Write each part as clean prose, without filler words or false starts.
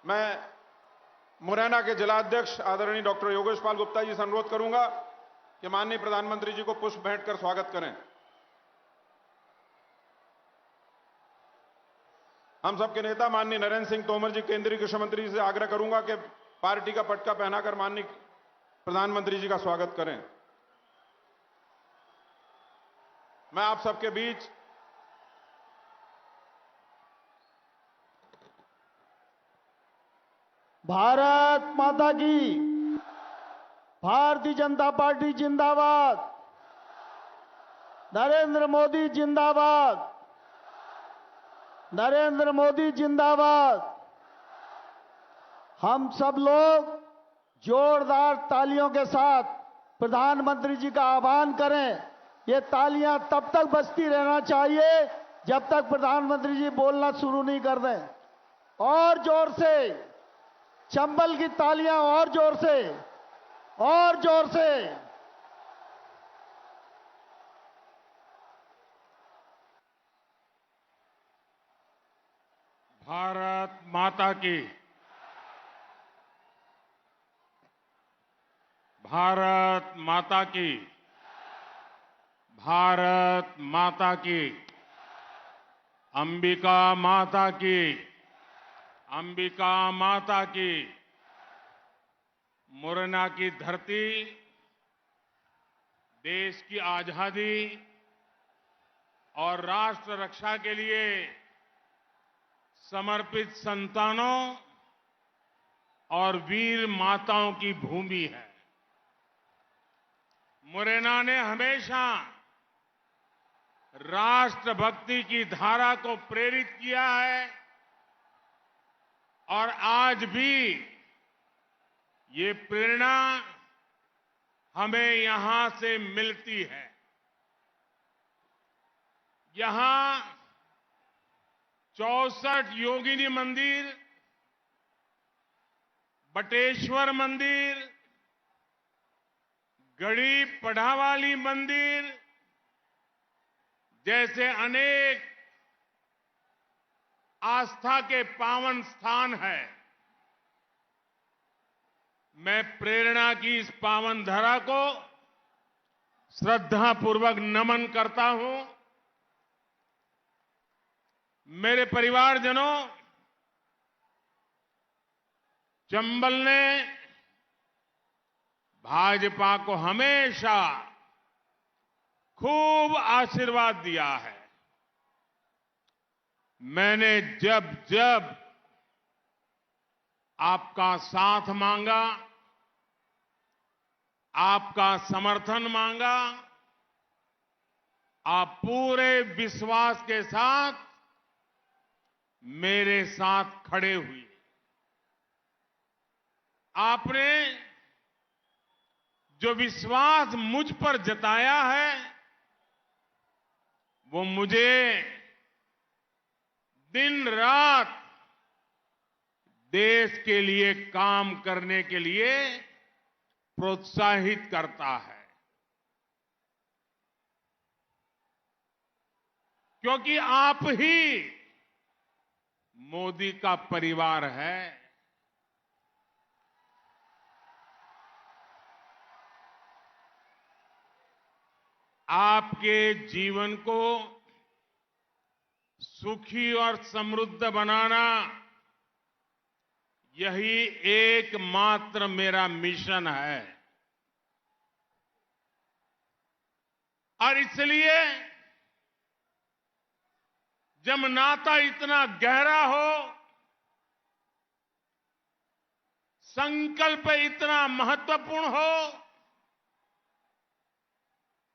मैं मुरैना के जिलाध्यक्ष आदरणीय डॉक्टर योगेश पाल गुप्ता जी से अनुरोध करूंगा कि माननीय प्रधानमंत्री जी को पुष्प भेंट कर स्वागत करें। हम सबके नेता माननीय नरेंद्र सिंह तोमर जी केंद्रीय कृषि मंत्री जी से आग्रह करूंगा कि पार्टी का पटका पहनाकर माननीय प्रधानमंत्री जी का स्वागत करें। मैं आप सबके बीच भारत माता की, भारतीय जनता पार्टी जिंदाबाद, नरेंद्र मोदी जिंदाबाद, नरेंद्र मोदी जिंदाबाद। हम सब लोग जोरदार तालियों के साथ प्रधानमंत्री जी का आह्वान करें। ये तालियां तब तक बजती रहना चाहिए जब तक प्रधानमंत्री जी बोलना शुरू नहीं कर दें। और जोर से चंबल की तालियां, और जोर से, और जोर से। भारत माता की, भारत माता की, भारत माता की, अंबिका माता की, अंबिका माता की। मुरैना की धरती देश की आजादी और राष्ट्र रक्षा के लिए समर्पित संतानों और वीर माताओं की भूमि है। मुरैना ने हमेशा राष्ट्रभक्ति की धारा को प्रेरित किया है और आज भी ये प्रेरणा हमें यहां से मिलती है। यहां 64 योगिनी मंदिर, बटेश्वर मंदिर, गढ़ी पढ़ावाली मंदिर जैसे अनेक आस्था के पावन स्थान हैं। मैं प्रेरणा की इस पावन धरा को श्रद्धापूर्वक नमन करता हूं। मेरे परिवारजनों, चंबल ने भाजपा को हमेशा खूब आशीर्वाद दिया है। मैंने जब जब आपका साथ मांगा, आपका समर्थन मांगा, आप पूरे विश्वास के साथ मेरे साथ खड़े हुए। आपने जो विश्वास मुझ पर जताया है वो मुझे दिन रात देश के लिए काम करने के लिए प्रोत्साहित करता है। क्योंकि आप ही मोदी का परिवार है। आपके जीवन को सुखी और समृद्ध बनाना, यही एकमात्र मेरा मिशन है। और इसलिए जब नाता इतना गहरा हो, संकल्प इतना महत्वपूर्ण हो,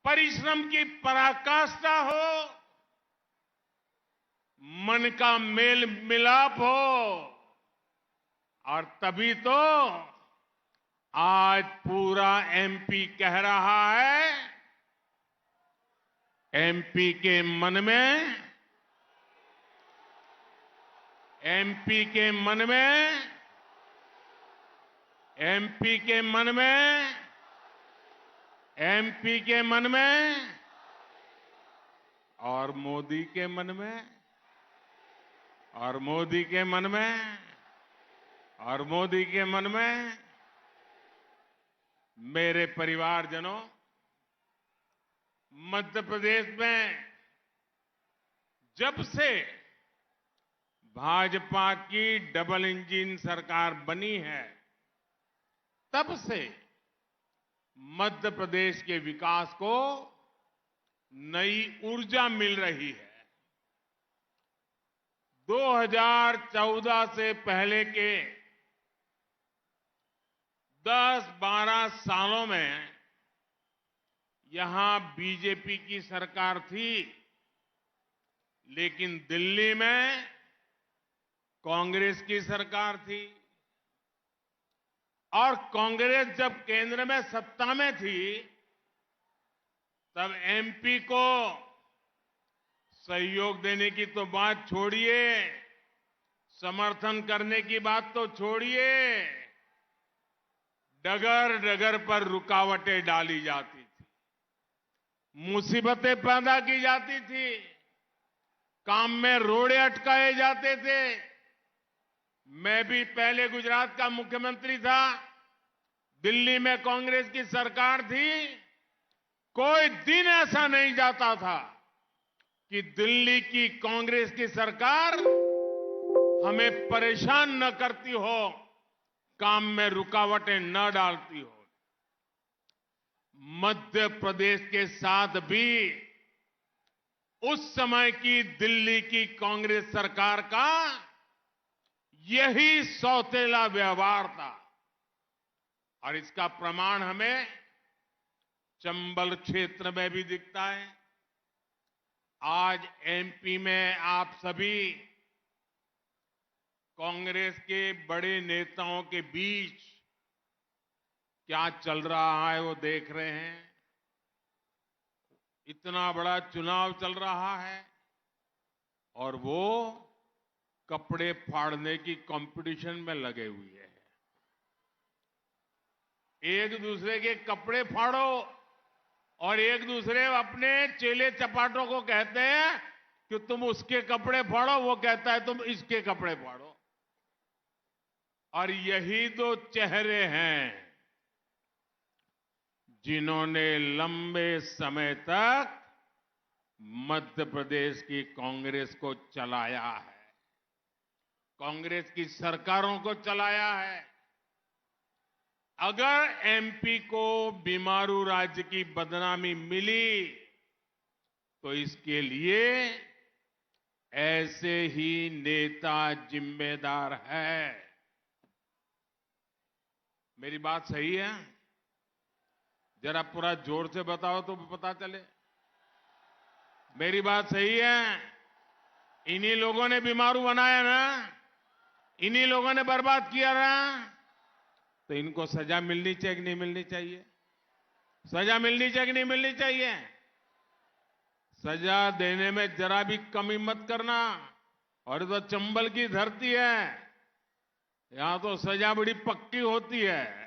परिश्रम की पराकाष्ठा हो, मन का मेल मिलाप हो, और तभी तो आज पूरा एमपी कह रहा है, एमपी के मन में, एमपी के मन में, एमपी के मन में, एमपी के मन में और मोदी के मन में, और मोदी के मन में और मोदी के मन में मेरे परिवारजनों, मध्य प्रदेश में जब से भाजपा की डबल इंजन सरकार बनी है, तब से मध्य प्रदेश के विकास को नई ऊर्जा मिल रही है। 2014 से पहले के 10-12 सालों में यहां बीजेपी की सरकार थी, लेकिन दिल्ली में कांग्रेस की सरकार थी। और कांग्रेस जब केंद्र में सत्ता में थी, तब एमपी को सहयोग देने की तो बात छोड़िए, समर्थन करने की बात तो छोड़िए, डगर डगर पर रुकावटें डाली जाती थी, मुसीबतें पैदा की जाती थी, काम में रोड़े अटकाए जाते थे। मैं भी पहले गुजरात का मुख्यमंत्री था, दिल्ली में कांग्रेस की सरकार थी। कोई दिन ऐसा नहीं जाता था कि दिल्ली की कांग्रेस की सरकार हमें परेशान न करती हो, काम में रुकावटें न डालती हो। मध्य प्रदेश के साथ भी उस समय की दिल्ली की कांग्रेस सरकार का यही सौतेला व्यवहार था। और इसका प्रमाण हमें चंबल क्षेत्र में भी दिखता है। आज एमपी में आप सभी कांग्रेस के बड़े नेताओं के बीच क्या चल रहा है वो देख रहे हैं। इतना बड़ा चुनाव चल रहा है और वो कपड़े फाड़ने की कंपटीशन में लगे हुए हैं। एक दूसरे के कपड़े फाड़ो और एक दूसरे अपने चेले चपाटों को कहते हैं कि तुम उसके कपड़े फाड़ो, वो कहता है तुम इसके कपड़े फाड़ो। और यही दो चेहरे हैं जिन्होंने लंबे समय तक मध्य प्रदेश की कांग्रेस को चलाया है, कांग्रेस की सरकारों को चलाया है। अगर एमपी को बीमारू राज्य की बदनामी मिली तो इसके लिए ऐसे ही नेता जिम्मेदार है। मेरी बात सही है? जरा पूरा जोर से बताओ तो पता चले। मेरी बात सही है? इन्हीं लोगों ने बीमारू बनाया ना, इन्हीं लोगों ने बर्बाद किया ना, तो इनको सजा मिलनी चाहिए कि नहीं मिलनी चाहिए? सजा मिलनी चाहिए कि नहीं मिलनी चाहिए? सजा देने में जरा भी कमी मत करना। और तो चंबल की धरती है, यहां तो सजा बड़ी पक्की होती है।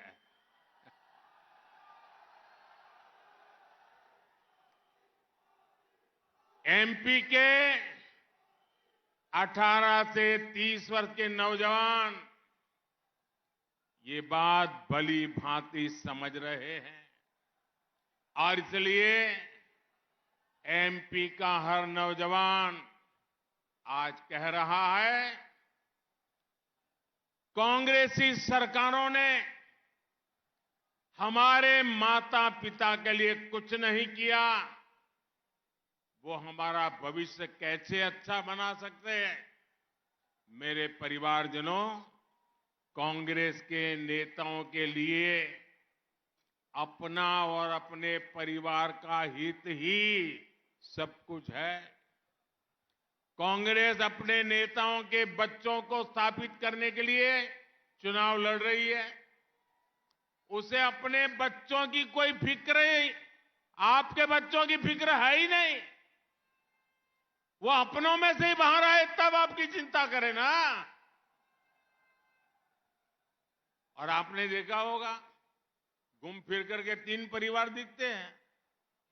एमपी के 18 से 30 वर्ष के नौजवान ये बात भली भांति समझ रहे हैं और इसलिए एमपी का हर नौजवान आज कह रहा है, कांग्रेसी सरकारों ने हमारे माता पिता के लिए कुछ नहीं किया, वो हमारा भविष्य कैसे अच्छा बना सकते हैं? मेरे परिवारजनों, कांग्रेस के नेताओं के लिए अपना और अपने परिवार का हित ही सब कुछ है। कांग्रेस अपने नेताओं के बच्चों को स्थापित करने के लिए चुनाव लड़ रही है। उसे अपने बच्चों की कोई फिक्र नहीं, आपके बच्चों की फिक्र है ही नहीं। वो अपनों में से ही बाहर आए तब आपकी चिंता करे ना। और आपने देखा होगा, घूम फिर करके 3 परिवार दिखते हैं,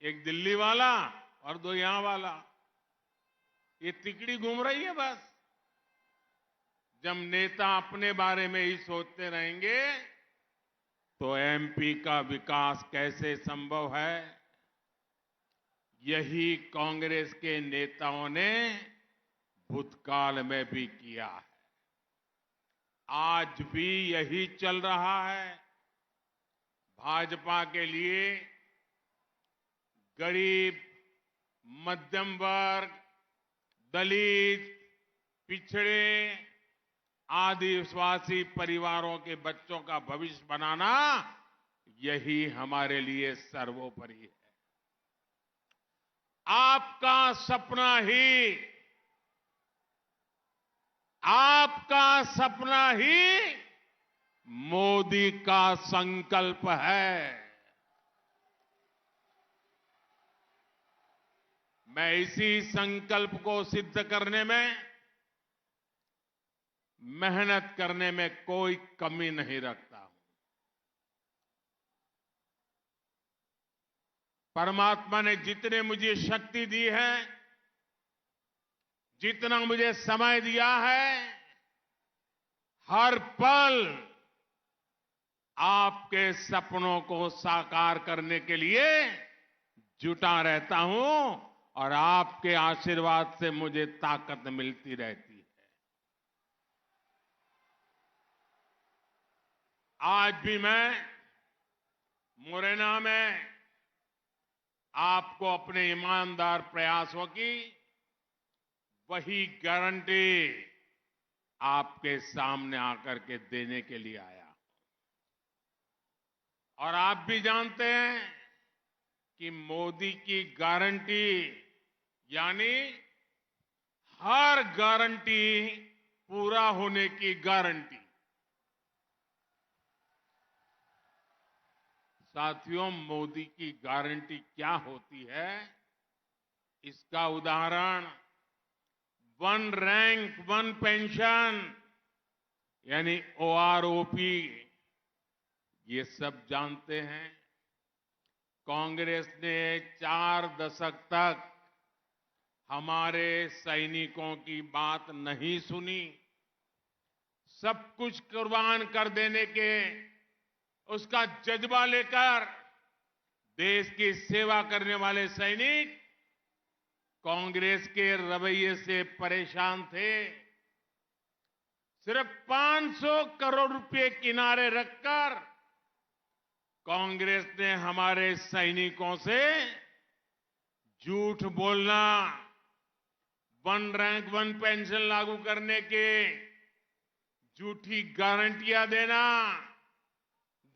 एक दिल्ली वाला और 2 यहां वाला। ये तिकड़ी घूम रही है बस। जब नेता अपने बारे में ही सोचते रहेंगे तो एमपी का विकास कैसे संभव है? यही कांग्रेस के नेताओं ने भूतकाल में भी किया है, आज भी यही चल रहा है। भाजपा के लिए गरीब, मध्यम वर्ग, दलित, पिछड़े, आदिवासी परिवारों के बच्चों का भविष्य बनाना, यही हमारे लिए सर्वोपरि है। आपका सपना ही मोदी का संकल्प है। मैं इसी संकल्प को सिद्ध करने में, मेहनत करने में कोई कमी नहीं रखता हूं। परमात्मा ने जितने मुझे शक्ति दी है, जितना मुझे समय दिया है, हर पल आपके सपनों को साकार करने के लिए जुटा रहता हूं और आपके आशीर्वाद से मुझे ताकत मिलती रहती है। आज भी मैं मुरैना में आपको अपने ईमानदार प्रयासों की वही गारंटी आपके सामने आकर के देने के लिए आया। और आप भी जानते हैं कि मोदी की गारंटी यानी हर गारंटी पूरा होने की गारंटी। साथियों, मोदी की गारंटी क्या होती है, इसका उदाहरण वन रैंक वन पेंशन यानी ओआरओपी, ये सब जानते हैं। कांग्रेस ने 4 दशक तक हमारे सैनिकों की बात नहीं सुनी। सब कुछ कुर्बान कर देने के उसका जज्बा लेकर देश की सेवा करने वाले सैनिक कांग्रेस के रवैये से परेशान थे। सिर्फ 500 करोड़ रुपए किनारे रखकर कांग्रेस ने हमारे सैनिकों से झूठ बोलना, वन रैंक वन पेंशन लागू करने के झूठी गारंटियां देना,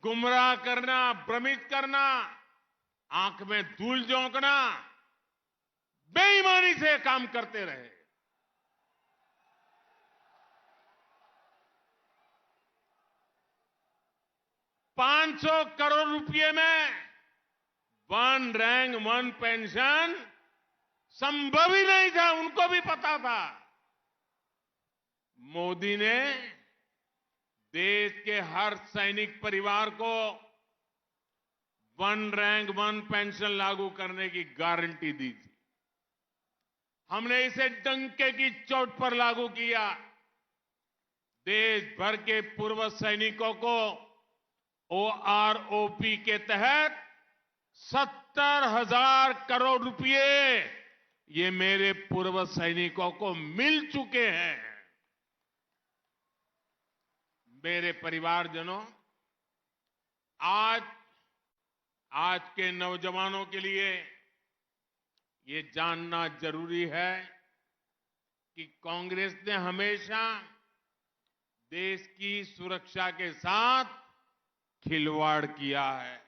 गुमराह करना, भ्रमित करना, आंख में धूल झोंकना, बेईमानी से काम करते रहे। $500 करोड़ रुपए में वन रैंक वन पेंशन संभव ही नहीं था, उनको भी पता था। मोदी ने देश के हर सैनिक परिवार को वन रैंक वन पेंशन लागू करने की गारंटी दी थी। हमने इसे डंके की चोट पर लागू किया। देश भर के पूर्व सैनिकों को ओआरओपी के तहत 70,000 करोड़ रुपए ये मेरे पूर्व सैनिकों को मिल चुके हैं। मेरे परिवारजनों, आज के नौजवानों के लिए ये जानना जरूरी है कि कांग्रेस ने हमेशा देश की सुरक्षा के साथ खिलवाड़ किया है।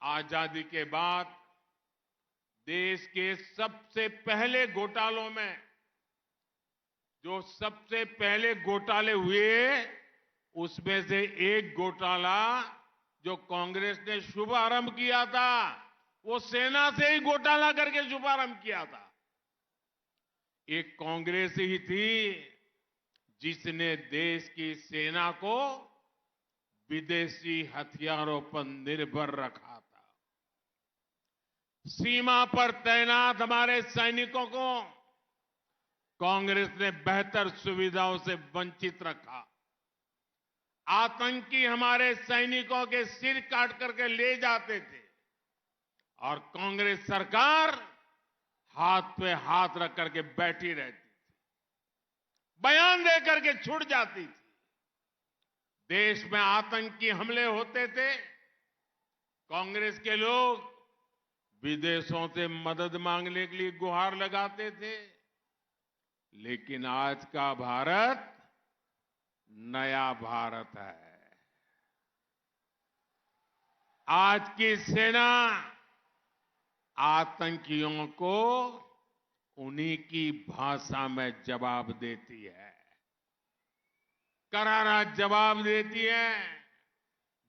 आजादी के बाद देश के सबसे पहले घोटालों में जो सबसे पहले घोटाले हुए, उसमें से एक घोटाला जो कांग्रेस ने शुभारंभ किया था, वो सेना से ही घोटाला करके शुभारंभ किया था। एक कांग्रेस ही थी जिसने देश की सेना को विदेशी हथियारों पर निर्भर रखा था। सीमा पर तैनात हमारे सैनिकों को कांग्रेस ने बेहतर सुविधाओं से वंचित रखा। आतंकी हमारे सैनिकों के सिर काट करके ले जाते थे और कांग्रेस सरकार हाथ पे हाथ रख करके बैठी रहती थी, बयान दे करके छूट जाती थी। देश में आतंकी हमले होते थे, कांग्रेस के लोग विदेशों से मदद मांगने के लिए गुहार लगाते थे। लेकिन आज का भारत नया भारत है। आज की सेना आतंकियों को उन्हीं की भाषा में जवाब देती है, करारा जवाब देती है,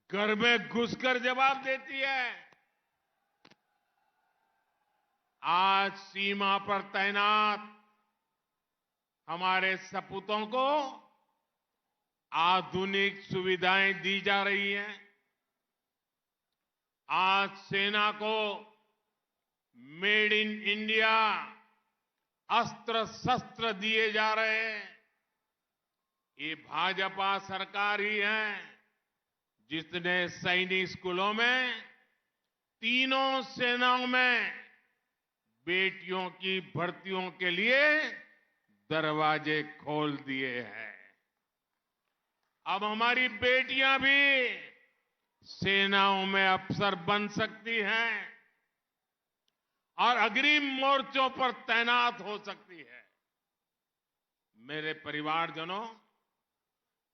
घर में घुसकर जवाब देती है। आज सीमा पर तैनात हमारे सपूतों को आधुनिक सुविधाएं दी जा रही हैं। आज सेना को मेड इन इंडिया अस्त्र शस्त्र दिए जा रहे हैं। ये भाजपा सरकार ही है जिसने सैनिक स्कूलों में तीनों सेनाओं में बेटियों की भर्तियों के लिए दरवाजे खोल दिए हैं। अब हमारी बेटियां भी सेनाओं में अफसर बन सकती हैं और अग्रिम मोर्चों पर तैनात हो सकती है। मेरे परिवारजनों,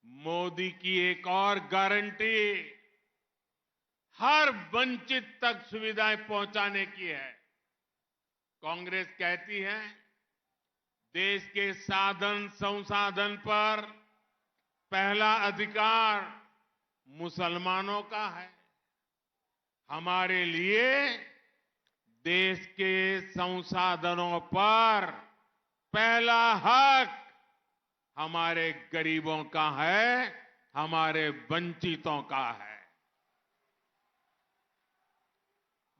मोदी की एक और गारंटी हर वंचित तक सुविधाएं पहुंचाने की है। कांग्रेस कहती है देश के साधन संसाधन पर पहला अधिकार मुसलमानों का है। हमारे लिए देश के संसाधनों पर पहला हक हमारे गरीबों का है, हमारे वंचितों का है।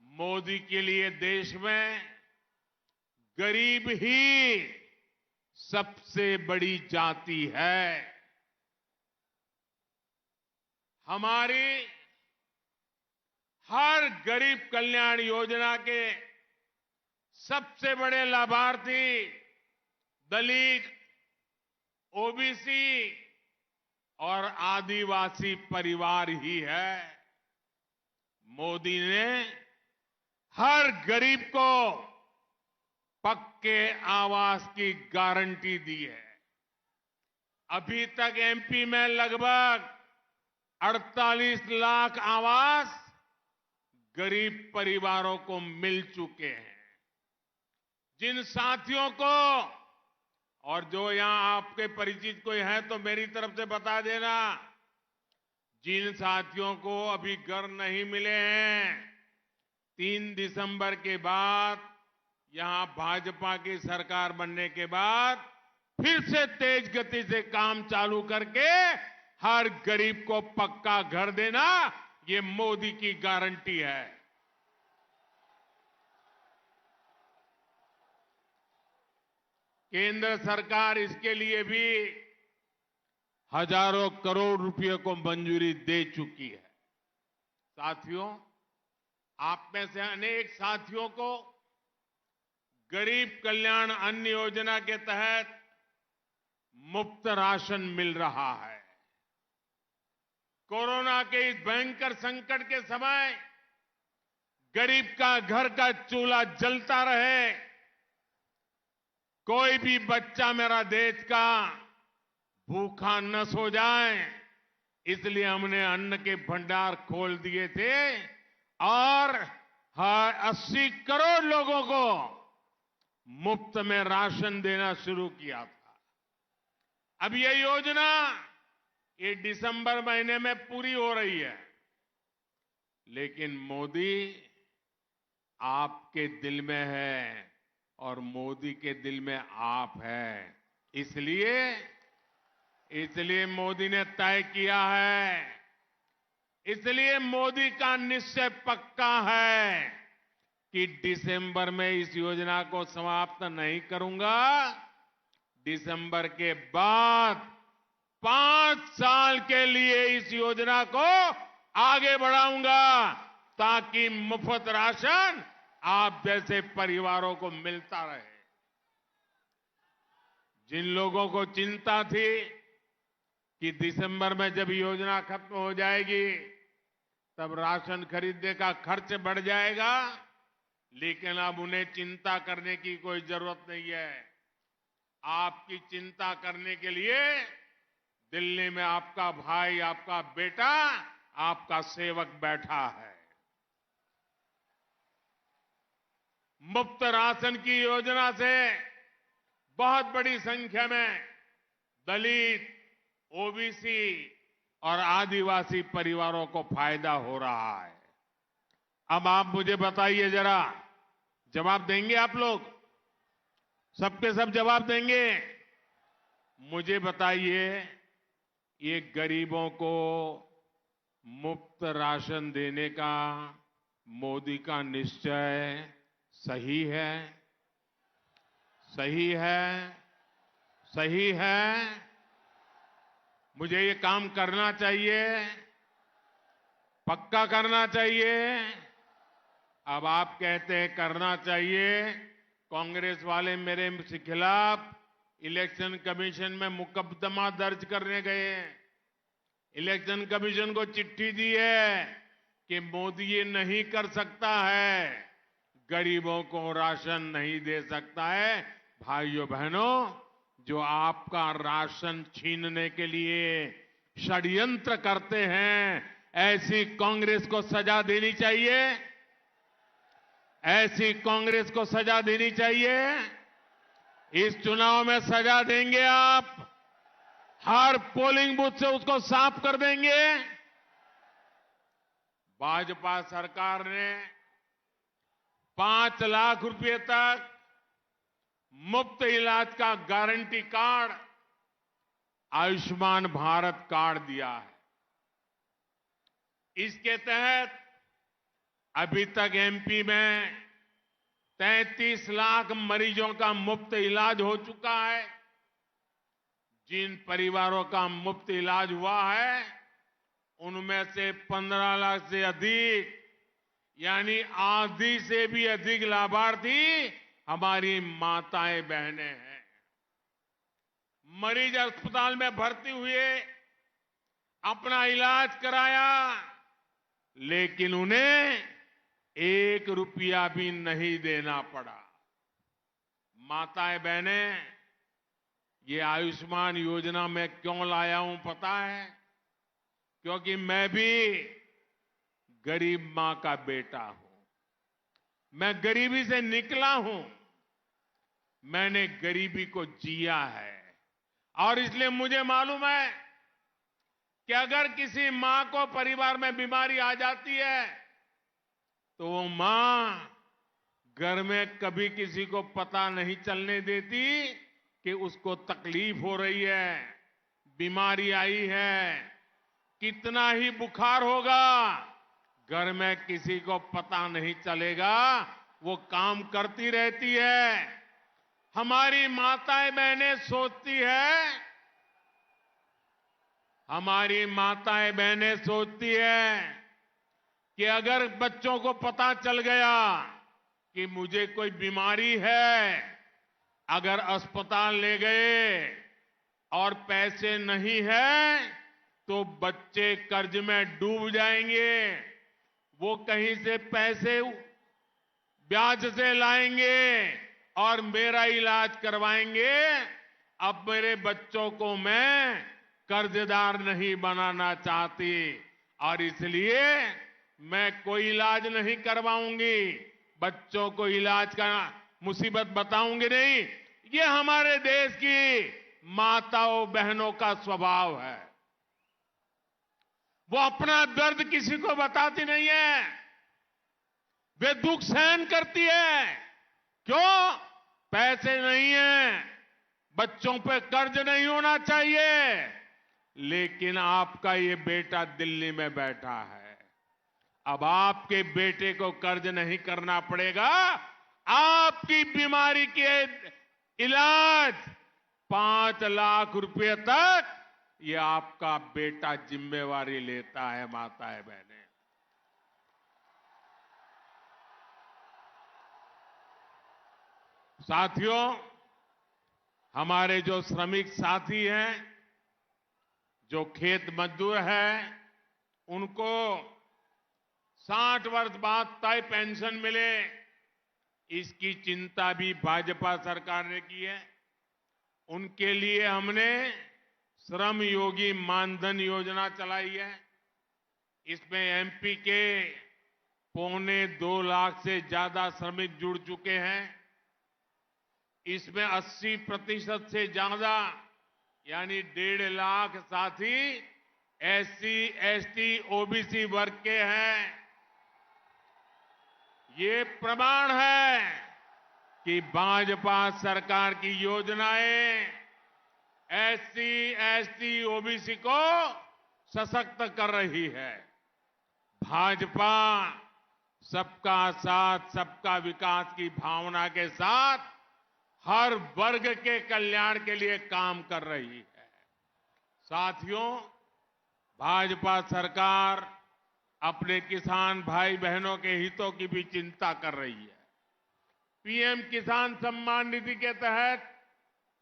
मोदी के लिए देश में गरीब ही सबसे बड़ी जाति है। हमारी हर गरीब कल्याण योजना के सबसे बड़े लाभार्थी दलित, ओबीसी और आदिवासी परिवार ही है। मोदी ने हर गरीब को पक्के आवास की गारंटी दी है। अभी तक एमपी में लगभग 48 लाख आवास गरीब परिवारों को मिल चुके हैं। जिन साथियों को, और जो यहां आपके परिचित कोई है तो मेरी तरफ से बता देना, जिन साथियों को अभी घर नहीं मिले हैं, 3 दिसंबर के बाद यहां भाजपा की सरकार बनने के बाद फिर से तेज गति से काम चालू करके हर गरीब को पक्का घर देना, ये मोदी की गारंटी है। केंद्र सरकार इसके लिए भी हजारों करोड़ रुपए को मंजूरी दे चुकी है। साथियों, आप में से अनेक साथियों को गरीब कल्याण अन्न योजना के तहत मुफ्त राशन मिल रहा है। कोरोना के इस भयंकर संकट के समय गरीब का घर का चूल्हा जलता रहे, कोई भी बच्चा मेरा देश का भूखा न सो जाए, इसलिए हमने अन्न के भंडार खोल दिए थे और 80 करोड़ लोगों को मुफ्त में राशन देना शुरू किया था। अब ये योजना ये दिसंबर महीने में पूरी हो रही है, लेकिन मोदी आपके दिल में है और मोदी के दिल में आप है। इसलिए मोदी ने तय किया है, इसलिए मोदी का निश्चय पक्का है कि दिसंबर में इस योजना को समाप्त नहीं करूंगा, दिसंबर के बाद 5 साल के लिए इस योजना को आगे बढ़ाऊंगा ताकि मुफ्त राशन आप जैसे परिवारों को मिलता रहे। जिन लोगों को चिंता थी कि दिसंबर में जब योजना खत्म हो जाएगी तब राशन खरीदने का खर्च बढ़ जाएगा, लेकिन अब उन्हें चिंता करने की कोई जरूरत नहीं है। आपकी चिंता करने के लिए दिल्ली में आपका भाई, आपका बेटा, आपका सेवक बैठा है। मुफ्त राशन की योजना से बहुत बड़ी संख्या में दलित, ओबीसी और आदिवासी परिवारों को फायदा हो रहा है। अब आप मुझे बताइए जरा, जवाब देंगे आप लोग? सबके सब जवाब देंगे? मुझे बताइए, ये गरीबों को मुफ्त राशन देने का मोदी का निश्चय सही है? सही है? सही है? मुझे ये काम करना चाहिए, पक्का करना चाहिए। अब आप कहते हैं करना चाहिए, कांग्रेस वाले मेरे खिलाफ इलेक्शन कमीशन में मुकदमा दर्ज करने गए। इलेक्शन कमीशन को चिट्ठी दी है कि मोदी ये नहीं कर सकता है, गरीबों को राशन नहीं दे सकता है। भाइयों बहनों, जो आपका राशन छीनने के लिए षड्यंत्र करते हैं, ऐसी कांग्रेस को सजा देनी चाहिए। ऐसी कांग्रेस को सजा देनी चाहिए। इस चुनाव में सजा देंगे आप? हर पोलिंग बूथ से उसको साफ कर देंगे? भाजपा सरकार ने 5 लाख रुपए तक मुफ्त इलाज का guarantee card, Ayushman Bharat card दिया है। इसके तहत अभी तक एमपी में 33 लाख मरीजों का मुफ्त इलाज हो चुका है। जिन परिवारों का मुफ्त इलाज हुआ है, उनमें से 15 लाख से अधिक, यानी आधी से भी अधिक लाभार्थी हमारी माताएं बहनें हैं। मरीज अस्पताल में भर्ती हुए, अपना इलाज कराया, लेकिन उन्हें 1 रुपया भी नहीं देना पड़ा। माताएं बहनें, ये आयुष्मान योजना में क्यों लाया हूं पता है? क्योंकि मैं भी गरीब मां का बेटा हूं। मैं गरीबी से निकला हूं। मैंने गरीबी को जिया है और इसलिए मुझे मालूम है कि अगर किसी मां को परिवार में बीमारी आ जाती है तो वो मां घर में कभी किसी को पता नहीं चलने देती कि उसको तकलीफ हो रही है, बीमारी आई है। कितना ही बुखार होगा, घर में किसी को पता नहीं चलेगा, वो काम करती रहती है। हमारी माताएं बहनें सोचती है, हमारी माताएं बहनें सोचती है कि अगर बच्चों को पता चल गया कि मुझे कोई बीमारी है, अगर अस्पताल ले गए और पैसे नहीं है तो बच्चे कर्ज में डूब जाएंगे। वो कहीं से पैसे ब्याज से लाएंगे और मेरा इलाज करवाएंगे। अब मेरे बच्चों को मैं कर्जदार नहीं बनाना चाहती और इसलिए मैं कोई इलाज नहीं करवाऊंगी, बच्चों को इलाज का मुसीबत बताऊंगी नहीं। ये हमारे देश की माताओं बहनों का स्वभाव है। वो अपना दर्द किसी को बताती नहीं है, वे दुख सहन करती है। क्यों? पैसे नहीं है, बच्चों पे कर्ज नहीं होना चाहिए। लेकिन आपका ये बेटा दिल्ली में बैठा है, अब आपके बेटे को कर्ज नहीं करना पड़ेगा। आपकी बीमारी के इलाज 5 लाख रुपए तक ये आपका बेटा जिम्मेवारी लेता है। माताएं बहनें, साथियों, हमारे जो श्रमिक साथी हैं, जो खेत मजदूर हैं, उनको 60 वर्ष बाद तय पेंशन मिले, इसकी चिंता भी भाजपा सरकार ने की है। उनके लिए हमने श्रम योगी मानधन योजना चलाई है। इसमें एमपी के 2.25 लाख से ज्यादा श्रमिक जुड़ चुके हैं। इसमें 80% से ज्यादा यानी 1.5 लाख साथी एससी, एसटी, ओबीसी वर्ग के हैं। ये प्रमाण है कि भाजपा सरकार की योजनाएं एससी, एसटी, ओबीसी को सशक्त कर रही है। भाजपा सबका साथ, सबका विकास की भावना के साथ हर वर्ग के कल्याण के लिए काम कर रही है। साथियों, भाजपा सरकार अपने किसान भाई बहनों के हितों की भी चिंता कर रही है। पीएम किसान सम्मान निधि के तहत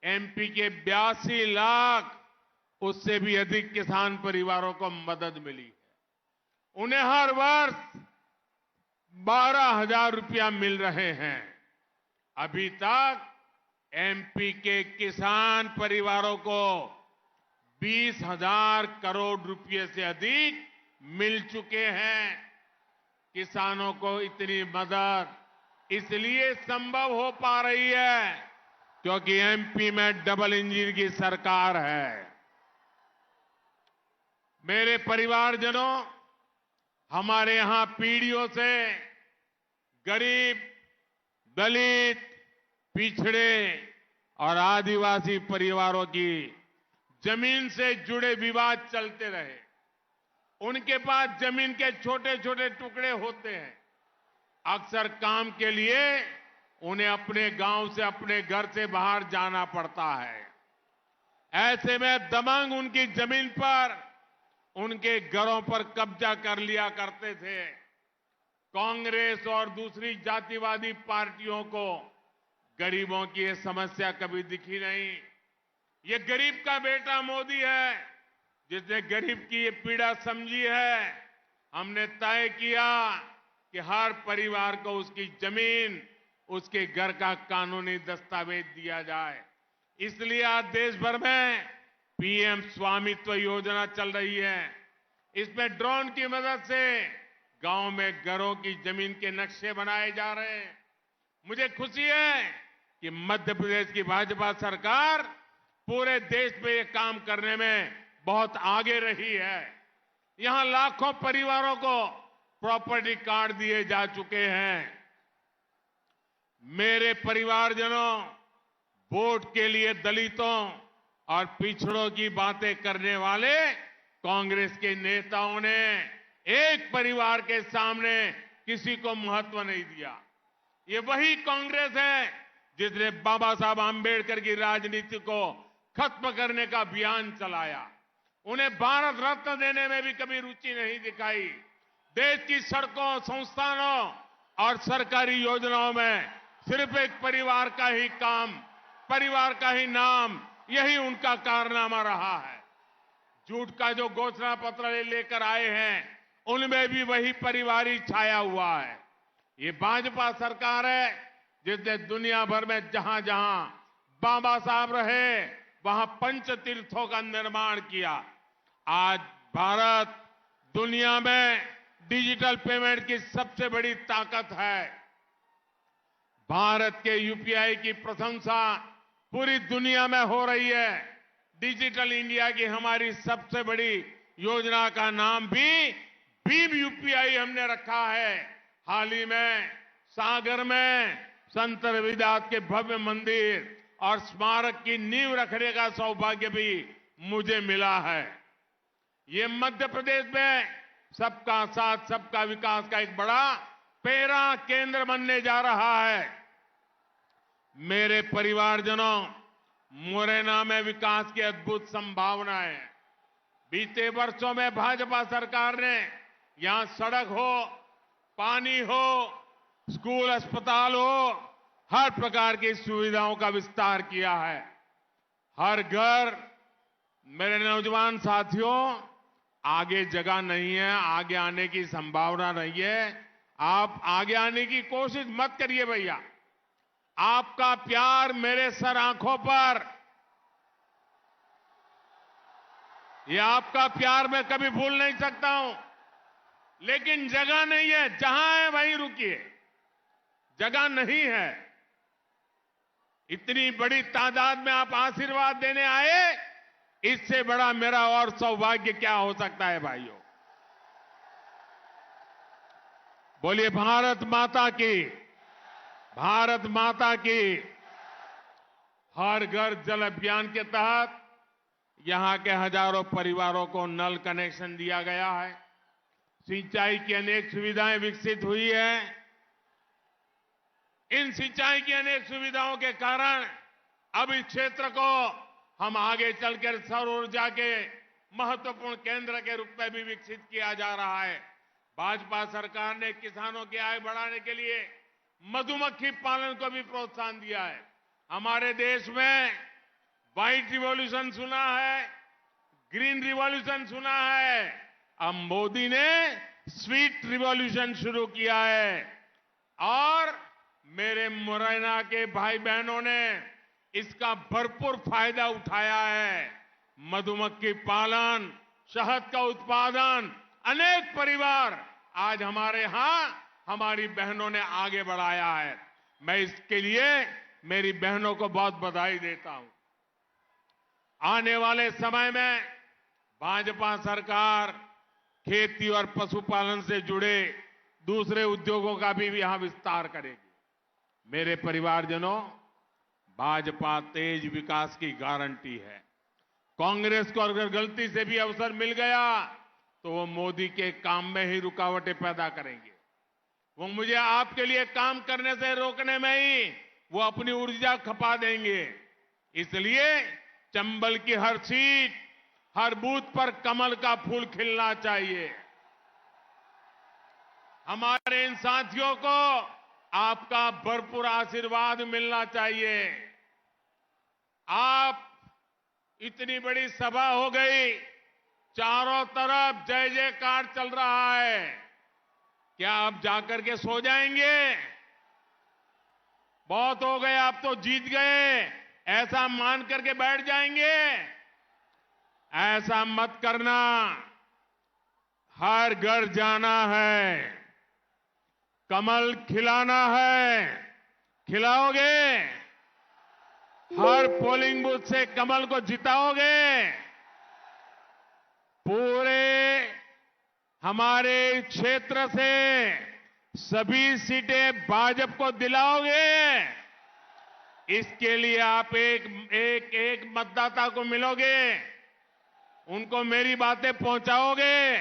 एमपी के 82 लाख उससे भी अधिक किसान परिवारों को मदद मिली है। उन्हें हर वर्ष 12,000 रुपया मिल रहे हैं। अभी तक एमपी के किसान परिवारों को 20,000 करोड़ रुपए से अधिक मिल चुके हैं। किसानों को इतनी मदद इसलिए संभव हो पा रही है क्योंकि एमपी में डबल इंजन की सरकार है। मेरे परिवारजनों, हमारे यहां पीढ़ियों से गरीब, दलित, पिछड़े और आदिवासी परिवारों की जमीन से जुड़े विवाद चलते रहे। उनके पास जमीन के छोटे छोटे टुकड़े होते हैं। अक्सर काम के लिए उन्हें अपने गांव से, अपने घर से बाहर जाना पड़ता है। ऐसे में दबंग उनकी जमीन पर, उनके घरों पर कब्जा कर लिया करते थे। कांग्रेस और दूसरी जातिवादी पार्टियों को गरीबों की ये समस्या कभी दिखी नहीं। ये गरीब का बेटा मोदी है जिसने गरीब की ये पीड़ा समझी है। हमने तय किया कि हर परिवार को उसकी जमीन, उसके घर का कानूनी दस्तावेज दिया जाए। इसलिए आज देश भर में पीएम स्वामित्व योजना चल रही है। इसमें ड्रोन की मदद से गांव में घरों की जमीन के नक्शे बनाए जा रहे हैं। मुझे खुशी है कि मध्य प्रदेश की भाजपा सरकार पूरे देश में ये काम करने में बहुत आगे रही है। यहां लाखों परिवारों को प्रॉपर्टी कार्ड दिए जा चुके हैं। मेरे परिवारजनों, वोट के लिए दलितों और पिछड़ों की बातें करने वाले कांग्रेस के नेताओं ने एक परिवार के सामने किसी को महत्व नहीं दिया। ये वही कांग्रेस है जिसने बाबा साहब आंबेडकर की राजनीति को खत्म करने का अभियान चलाया। उन्हें भारत रत्न देने में भी कभी रुचि नहीं दिखाई। देश की सड़कों, संस्थानों और सरकारी योजनाओं में सिर्फ एक परिवार का ही काम, परिवार का ही नाम, यही उनका कारनामा रहा है। झूठ का जो घोषणा पत्र लेकर आए हैं उनमें भी वही परिवार ही छाया हुआ है। ये भाजपा सरकार है जिसने दुनिया भर में जहां जहां बाबा साहब रहे वहां पंच तीर्थों का निर्माण किया। आज भारत दुनिया में डिजिटल पेमेंट की सबसे बड़ी ताकत है। भारत के यूपीआई की प्रशंसा पूरी दुनिया में हो रही है। डिजिटल इंडिया की हमारी सबसे बड़ी योजना का नाम भी भीम यूपीआई हमने रखा है। हाल ही में सागर में संत रविदास के भव्य मंदिर और स्मारक की नींव रखने का सौभाग्य भी मुझे मिला है। ये मध्य प्रदेश में सबका साथ, सबका विकास का एक बड़ा पैरा केंद्र बनने जा रहा है। मेरे परिवारजनों, मुरैना में विकास की अद्भुत संभावना है। बीते वर्षों में भाजपा सरकार ने यहां सड़क हो, पानी हो, स्कूल, अस्पताल हो, हर प्रकार की सुविधाओं का विस्तार किया है। हर घर, मेरे नौजवान साथियों, आगे जगह नहीं है, आगे आने की संभावना नहीं है। आप आगे आने की कोशिश मत करिए भैया। आपका प्यार मेरे सर आंखों पर, ये आपका प्यार मैं कभी भूल नहीं सकता हूं। लेकिन जगह नहीं है, जहां है वहीं रुकिए, जगह नहीं है। इतनी बड़ी तादाद में आप आशीर्वाद देने आए, इससे बड़ा मेरा और सौभाग्य क्या हो सकता है भाइयों। बोलिए भारत माता की, भारत माता की। हर घर जल अभियान के तहत यहां के हजारों परिवारों को नल कनेक्शन दिया गया है। सिंचाई की अनेक सुविधाएं विकसित हुई है। इन सिंचाई की अनेक सुविधाओं के कारण अब इस क्षेत्र को हम आगे चलकर सौर ऊर्जा के महत्वपूर्ण केंद्र के रूप में भी विकसित किया जा रहा है। भाजपा सरकार ने किसानों की आय बढ़ाने के लिए मधुमक्खी पालन को भी प्रोत्साहन दिया है। हमारे देश में व्हाइट रिवॉल्यूशन सुना है, ग्रीन रिवॉल्यूशन सुना है, अब मोदी ने स्वीट रिवॉल्यूशन शुरू किया है। और मेरे मुरैना के भाई बहनों ने इसका भरपूर फायदा उठाया है। मधुमक्खी पालन, शहद का उत्पादन, अनेक परिवार आज हमारे यहां हमारी बहनों ने आगे बढ़ाया है। मैं इसके लिए मेरी बहनों को बहुत बधाई देता हूं। आने वाले समय में भाजपा सरकार खेती और पशुपालन से जुड़े दूसरे उद्योगों का भी यहां विस्तार करेगी। मेरे परिवारजनों, भाजपा तेज विकास की गारंटी है। कांग्रेस को अगर गलती से भी अवसर मिल गया तो वो मोदी के काम में ही रुकावटें पैदा करेंगे। वो मुझे आपके लिए काम करने से रोकने में ही वो अपनी ऊर्जा खपा देंगे। इसलिए चंबल की हर सीट, हर बूथ पर कमल का फूल खिलना चाहिए। हमारे इन साथियों को आपका भरपूर आशीर्वाद मिलना चाहिए। आप इतनी बड़ी सभा हो गई, चारों तरफ जय जयकार चल रहा है। क्या आप जाकर के सो जाएंगे? बहुत हो गए, आप तो जीत गए, ऐसा मान करके बैठ जाएंगे? ऐसा मत करना। हर घर जाना है, कमल खिलाना है। खिलाओगे? हर पोलिंग बूथ से कमल को जिताओगे? पूरे हमारे क्षेत्र से सभी सीटें भाजपा को दिलाओगे? इसके लिए आप एक मतदाता को मिलोगे, उनको मेरी बातें पहुंचाओगे,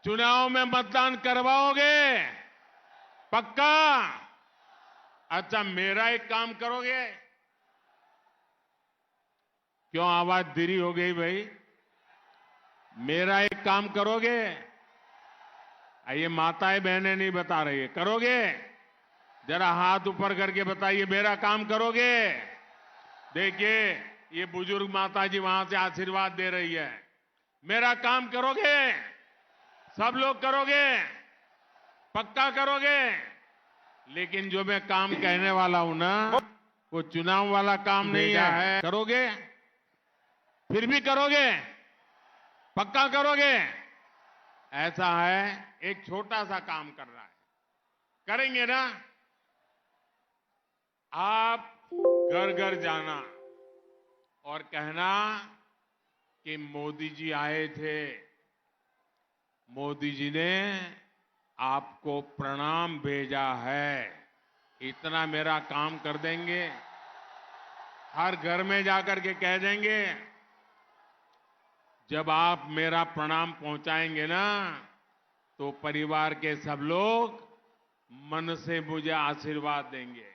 चुनाव में मतदान करवाओगे? पक्का? अच्छा, मेरा एक काम करोगे? क्यों आवाज धीरी हो गई भाई? मेरा एक काम करोगे? ये माताएं बहनें नहीं बता रही है, करोगे? जरा हाथ ऊपर करके बताइए, मेरा काम करोगे? देखिए, ये बुजुर्ग माता जी वहां से आशीर्वाद दे रही है। मेरा काम करोगे? सब लोग करोगे? पक्का करोगे? लेकिन जो मैं काम कहने वाला हूं ना, वो चुनाव वाला काम नहीं है। करोगे? फिर भी करोगे? पक्का करोगे? ऐसा है, एक छोटा सा काम करना है, करेंगे ना? आप घर घर जाना और कहना कि मोदी जी आए थे, मोदी जी ने आपको प्रणाम भेजा है। इतना मेरा काम कर देंगे। हर घर में जाकर के कह देंगे, जब आप मेरा प्रणाम पहुंचाएंगे ना, तो परिवार के सब लोग मन से मुझे आशीर्वाद देंगे।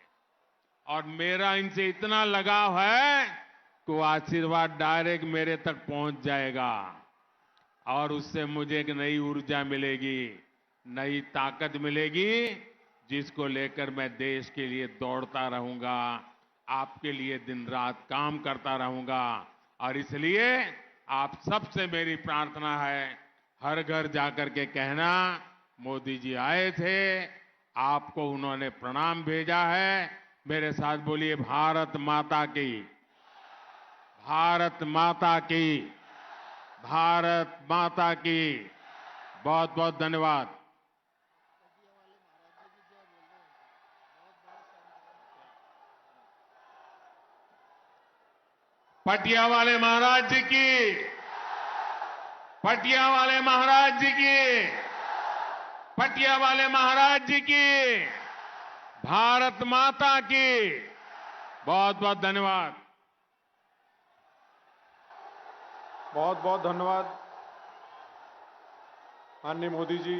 और मेरा इनसे इतना लगाव है कि वो आशीर्वाद डायरेक्ट मेरे तक पहुंच जाएगा और उससे मुझे एक नई ऊर्जा मिलेगी, नई ताकत मिलेगी, जिसको लेकर मैं देश के लिए दौड़ता रहूंगा, आपके लिए दिन रात काम करता रहूंगा। और इसलिए आप सबसे मेरी प्रार्थना है, हर घर जाकर के कहना मोदी जी आए थे, आपको उन्होंने प्रणाम भेजा है। मेरे साथ बोलिए भारत माता की, भारत माता की, भारत माता की। बहुत बहुत धन्यवाद। पटिया वाले महाराज जी की, पटिया वाले महाराज जी की, पटिया वाले महाराज जी की, भारत माता की। बहुत बहुत धन्यवाद। बहुत बहुत धन्यवाद माननीय मोदी जी।